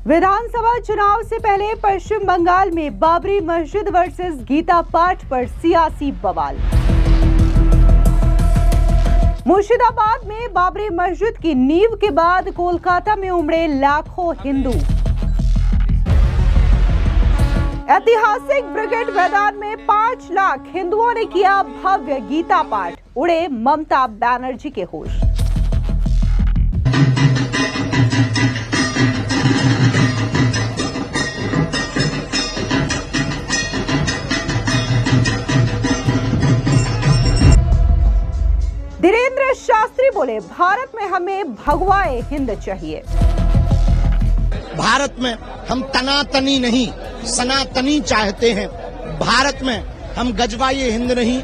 विधानसभा चुनाव से पहले पश्चिम बंगाल में बाबरी मस्जिद वर्सेस गीता पाठ पर सियासी बवाल। मुर्शिदाबाद में बाबरी मस्जिद की नींव के बाद कोलकाता में उमड़े लाखों हिंदू। ऐतिहासिक ब्रिगेड मैदान में 5 लाख हिंदुओं ने किया भव्य गीता पाठ, उड़े ममता बनर्जी के होश। धीरेन्द्र शास्त्री बोले, भारत में हमें भगवाए हिंद चाहिए। भारत में हम तनातनी नहीं सनातनी चाहते हैं। भारत में हम गजवाए हिंद नहीं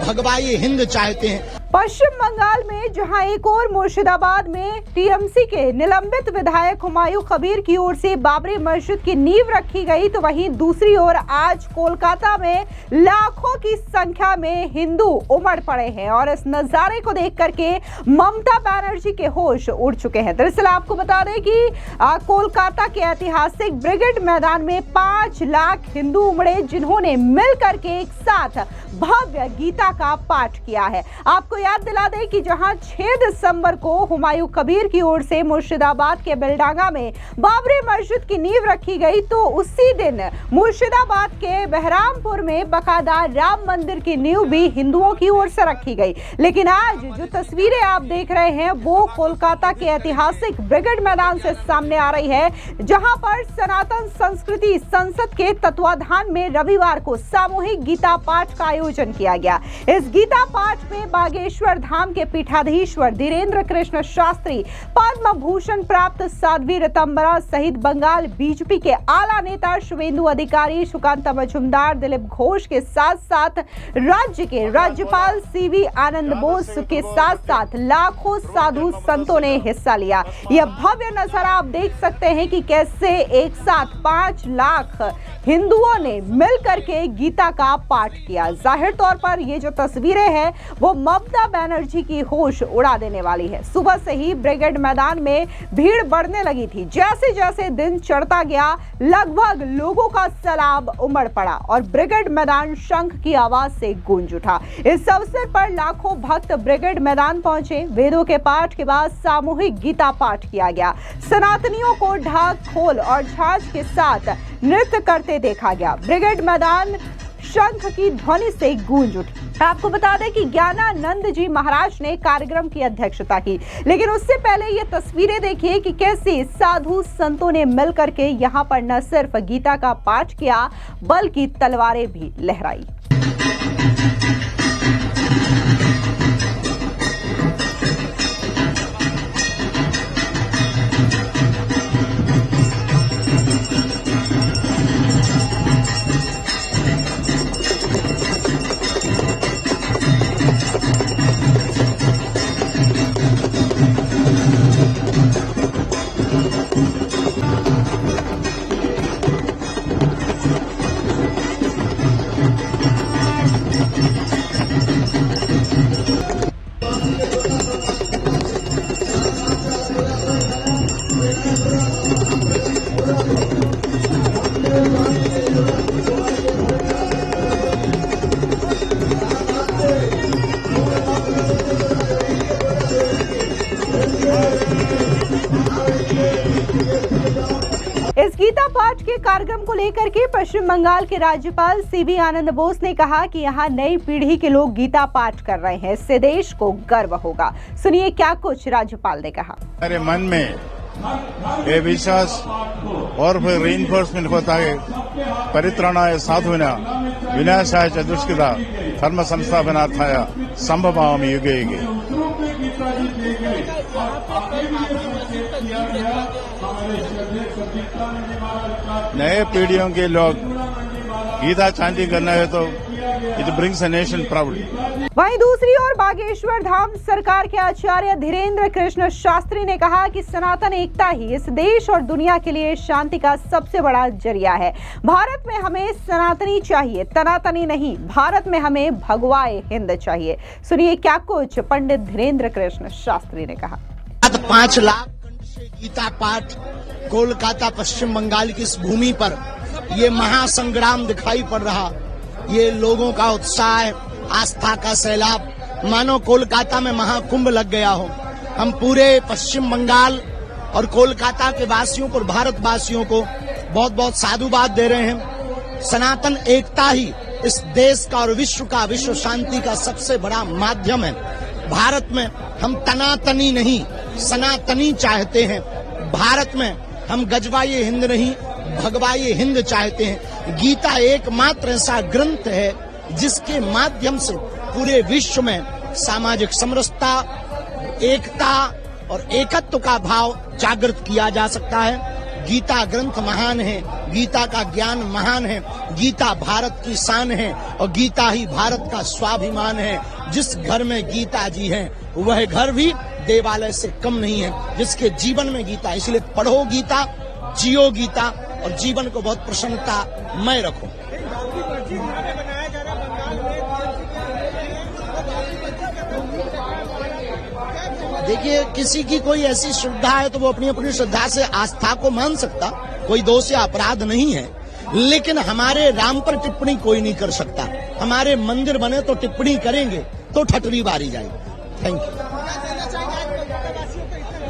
भगवाए हिंद चाहते हैं। पश्चिम बंगाल में जहां एक और मुर्शिदाबाद में टीएमसी के निलंबित विधायक हुमायूं कबीर की ओर से बाबरी मस्जिद की नींव रखी गई, तो वहीं दूसरी ओर आज कोलकाता में लाखों की संख्या में हिंदू उमड़ पड़े हैं और इस नजारे को देख करके ममता बनर्जी के होश उड़ चुके हैं। दरअसल आपको बता दें कि कोलकाता के ऐतिहासिक ब्रिगेड मैदान में 5 लाख हिंदू उमड़े, जिन्होंने मिल करके एक साथ भव्य गीता का पाठ किया है। आपको याद दिला दें कि जहां 6 दिसंबर को हुमायूं कबीर की ओर से मुर्शिदाबाद के बेलडांगा में बाबरी मस्जिद की नींव रखी गई, तो उसी दिन मुर्शिदाबाद के बहरामपुर में बकायदा राम मंदिर की नींव भी हिंदुओं की ओर से रखी गई। लेकिन आज जो तस्वीरें आप देख रहे हैं वो कोलकाता के ऐतिहासिक ब्रिगेड मैदान से सामने आ रही है, जहां पर सनातन संस्कृति संसद के तत्वाधान में रविवार को सामूहिक गीता पाठ का आयोजन किया गया। इस गीता पाठ में बागेश्वर धाम के पीठाधीश्वर धीरेन्द्र कृष्ण शास्त्री, पद्म भूषण प्राप्त साध्वी ऋतंबरा सहित बंगाल बीजेपी के आला नेता शुवेंदु अधिकारी, सुकांता मजुमदार, दिलीप घोष के साथ साथ राज्य के राज्यपाल सीवी आनंद बोस के साथ साथ लाखों साधु संतों ने हिस्सा लिया। यह भव्य नजारा आप देख सकते हैं कि कैसे एक साथ 5 लाख हिंदुओं ने मिलकर के गीता का पाठ किया। जाहिर तौर पर ये जो तस्वीरें हैं वो ममता बनर्जी की होश उड़ा देने वाली है। सुबह से ही ब्रिगेड मैदान में भीड़ बढ़ने लगी थी। जैसे जैसे दिन चढ़ता गया, लगभग लोगों का सैलाब उमड़ पड़ा और ब्रिगेड मैदान शंख की आवाज से गूंज उठा। इस अवसर पर लाखों भक्त ब्रिगेड मैदान पहुंचे। वेदों के पाठ के बाद सामूहिक गीता पाठ किया गया। सनातनियों को ढाक, खोल और झांझ के साथ नृत्य करते देखा गया। ब्रिगेड मैदान शंख की ध्वनि से गूंज उठी। आपको बता दें कि ज्ञानानंद जी महाराज ने कार्यक्रम की अध्यक्षता की, लेकिन उससे पहले ये तस्वीरें देखिए कि कैसे साधु संतों ने मिलकर के यहाँ पर न सिर्फ गीता का पाठ किया बल्कि तलवारें भी लहराई। इस गीता पाठ के कार्यक्रम को लेकर के पश्चिम बंगाल के राज्यपाल सीवी आनंद बोस ने कहा कि यहाँ नई पीढ़ी के लोग गीता पाठ कर रहे हैं, इससे देश को गर्व होगा। सुनिए क्या कुछ राज्यपाल ने कहा। मेरे मन में ये विश्वास और फिर रीइंफोर्समेंट होता है। परित्राणाय साधुना विनाशाय च दुष्कृता धर्म संस्थापनार्थाय संभवामि युगे युगे। नए पीढ़ियों के लोग गीता चांटिंग करना है तो it brings a nation proud. वहीं दूसरी ओर बागेश्वर धाम सरकार के आचार्य धीरेन्द्र कृष्ण शास्त्री ने कहा कि सनातन एकता ही इस देश और दुनिया के लिए शांति का सबसे बड़ा जरिया है। भारत में हमें सनातनी चाहिए, तनातनी नहीं। भारत में हमें भगवाए हिंद चाहिए। सुनिए क्या कुछ पंडित धीरेन्द्र कृष्ण शास्त्री ने कहा। 5 लाख कंठ से गीता पाठ कोलकाता पश्चिम बंगाल की इस भूमि पर ये महासंग्राम दिखाई पड़ रहा, ये लोगों का उत्साह, आस्था का सैलाब, मानो कोलकाता में महाकुंभ लग गया हो। हम पूरे पश्चिम बंगाल और कोलकाता के वासियों को, भारतवासियों को बहुत बहुत साधुवाद दे रहे हैं। सनातन एकता ही इस देश का और विश्व का, विश्व शांति का सबसे बड़ा माध्यम है। भारत में हम तनातनी नहीं, सनातनी चाहते हैं। भारत में हम गजवाए हिंद नहीं, भगवाए हिंद चाहते हैं। गीता एकमात्र ऐसा ग्रंथ है जिसके माध्यम से पूरे विश्व में सामाजिक समरसता, एकता और एकत्व का भाव जागृत किया जा सकता है। गीता ग्रंथ महान है, गीता का ज्ञान महान है, गीता भारत की शान है और गीता ही भारत का स्वाभिमान है। जिस घर में गीता जी है वह घर भी देवालय से कम नहीं है, जिसके जीवन में गीता। इसलिए पढ़ो गीता, जियो गीता और जीवन को बहुत प्रसन्नतामय रखो। देखिए, किसी की कोई ऐसी श्रद्धा है तो वो अपनी अपनी श्रद्धा से आस्था को मान सकता, कोई दोष या अपराध नहीं है। लेकिन हमारे राम पर टिप्पणी कोई नहीं कर सकता। हमारे मंदिर बने तो टिप्पणी करेंगे तो ठटरी बारी जाएगी। Thank you.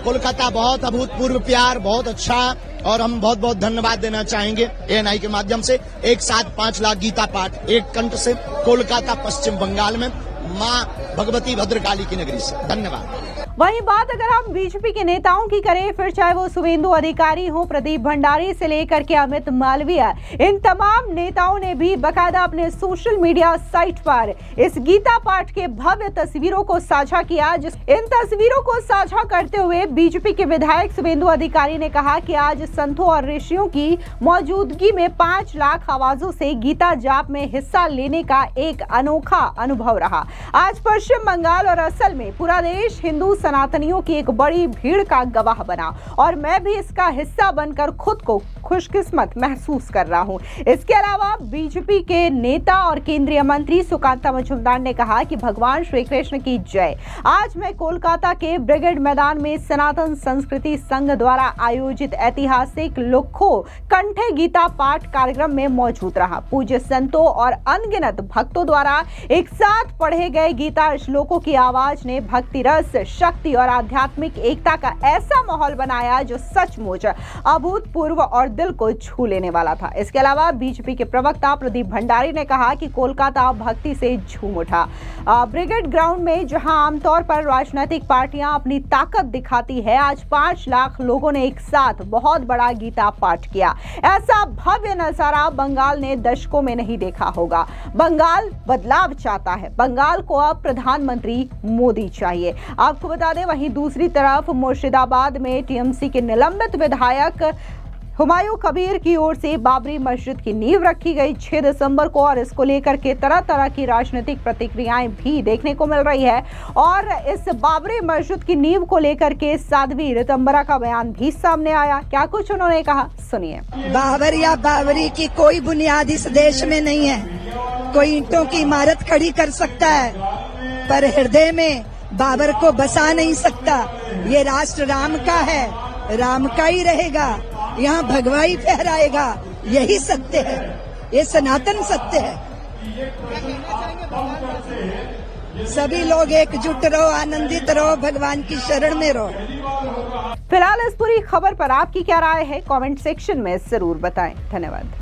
कोलकाता बहुत अभूतपूर्व प्यार, बहुत अच्छा, और हम बहुत बहुत धन्यवाद देना चाहेंगे ANI के माध्यम से। एक साथ 5 लाख गीता पाठ एक कंठ से कोलकाता पश्चिम बंगाल में माँ भगवती भद्रकाली की नगरी से। धन्यवाद। वहीं बात अगर हम बीजेपी के नेताओं की करें, फिर चाहे वो शुभेंदु अधिकारी हो, प्रदीप भंडारी से लेकर के अमित मालवीय, इन तमाम नेताओं ने भी बकायदा अपने सोशल मीडिया साइट पर इस गीता पाठ के भव्य तस्वीरों को साझा किया। इन तस्वीरों को साझा करते हुए बीजेपी के विधायक शुभेंदु अधिकारी ने कहा कि आज संतों और ऋषियों की मौजूदगी में 5 लाख आवाजों से गीता जाप में हिस्सा लेने का एक अनोखा अनुभव रहा। आज पश्चिम बंगाल और असल में पूरा देश हिंदू सनातनियों की एक बड़ी भीड़ का गवाह बना और मैं भी इसका हिस्सा बनकर खुद को खुशकिस्मत महसूस कर रहा हूं। इसके अलावा बीजेपी के नेता और केंद्रीय मंत्री सुकांता मजुमदार ने कहा कि भगवान श्री कृष्ण की जय। आज मैं कोलकाता के ब्रिगेड मैदान में सनातन संस्कृति संघ द्वारा आयोजित ऐतिहासिक लखो कंठे गीता पाठ कार्यक्रम में मौजूद रहा। पूज्य संतों और अनगिनत भक्तों द्वारा एक साथ पढ़े गए गीता श्लोकों की आवाज ने भक्ति रस, शक्ति और आध्यात्मिक एकता का ऐसा माहौल बनाया जो सचमुच अभूतपूर्व और दिल को छू लेने वाला था। इसके अलावा बीजेपी के प्रवक्ता प्रदीप भंडारी ने कहा कि कोलकाता भक्ति से झूम उठा। ब्रिगेड ग्राउंड में जहां आमतौर पर राजनीतिक पार्टियां अपनी ताकत दिखाती है, आज 5 लाख लोगों ने एक साथ बहुत बड़ा गीता पाठ किया। ऐसा भव्य नजारा बंगाल ने दशकों में नहीं देखा होगा। बंगाल बदलाव चाहता है। बंगाल को अब प्रधानमंत्री मोदी चाहिए। आपको बता दें, वहीं दूसरी तरफ मुर्शिदाबाद में टीएमसी के निलंबित विधायक हुमायूं कबीर की ओर से बाबरी मस्जिद की नींव रखी गई 6 दिसंबर को, और इसको लेकर के तरह तरह की राजनीतिक प्रतिक्रियाएं भी देखने को मिल रही है। और इस बाबरी मस्जिद की नींव को लेकर के साध्वी ऋतंबरा का बयान भी सामने आया। क्या कुछ उन्होंने कहा, सुनिए। बाबर या बाबरी की कोई बुनियाद इस देश में नहीं है। कोई ईंटों की इमारत खड़ी कर सकता है पर हृदय में बाबर को बसा नहीं सकता। ये राष्ट्र राम का है, राम का ही रहेगा। यहाँ भगवाई फहराएगा, यही सत्य है, ये सनातन सत्य है। सभी लोग एकजुट रहो, आनंदित रहो, भगवान की शरण में रहो। फिलहाल इस पूरी खबर पर आपकी क्या राय है, कमेंट सेक्शन में जरूर बताएं। धन्यवाद।